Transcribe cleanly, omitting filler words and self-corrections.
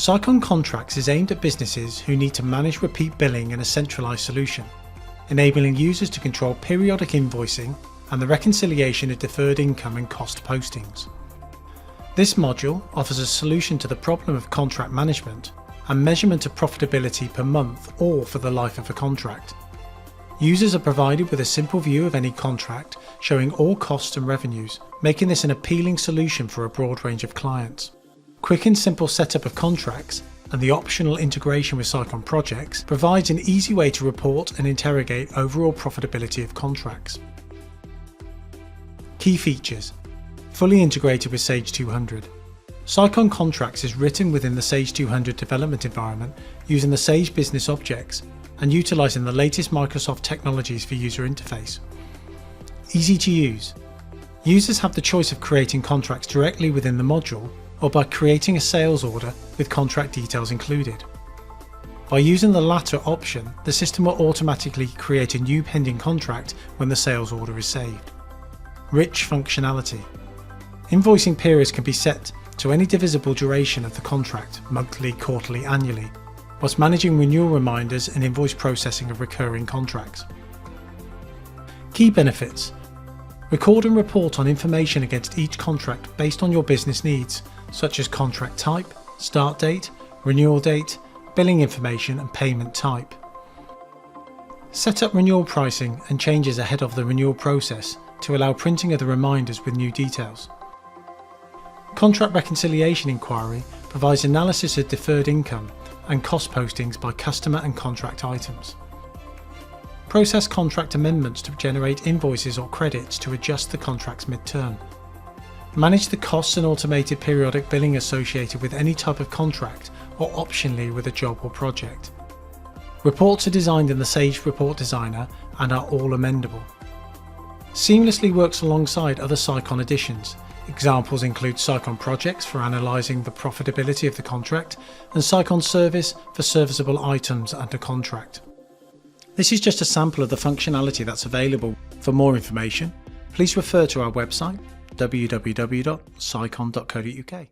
Sicon Contracts is aimed at businesses who need to manage repeat billing in a centralised solution, enabling users to control periodic invoicing and the reconciliation of deferred income and cost postings. This module offers a solution to the problem of contract management and measurement of profitability per month or for the life of a contract. Users are provided with a simple view of any contract showing all costs and revenues, making this an appealing solution for a broad range of clients. Quick and simple setup of contracts and the optional integration with Sicon projects provides an easy way to report and interrogate overall profitability of contracts. Key features: fully integrated with Sage 200. Sicon Contracts is written within the Sage 200 development environment using the Sage business objects and utilising the latest Microsoft technologies for user interface. Easy to use. Users have the choice of creating contracts directly within the module or by creating a sales order with contract details included. By using the latter option, the system will automatically create a new pending contract when the sales order is saved. Rich functionality. Invoicing periods can be set to any divisible duration of the contract, monthly, quarterly, annually, whilst managing renewal reminders and invoice processing of recurring contracts. Key benefits: record and report on information against each contract based on your business needs, such as contract type, start date, renewal date, billing information and payment type. Set up renewal pricing and changes ahead of the renewal process to allow printing of the reminders with new details. Contract reconciliation inquiry provides analysis of deferred income and cost postings by customer and contract items. Process contract amendments to generate invoices or credits to adjust the contract's mid-term. Manage the costs and automated periodic billing associated with any type of contract or optionally with a job or project. Reports are designed in the Sage Report Designer and are all amendable. Seamlessly works alongside other Sicon additions. Examples include Sicon Projects for analysing the profitability of the contract and Sicon Service for serviceable items under contract. This is just a sample of the functionality that's available. For more information, please refer to our website www.sicon.co.uk.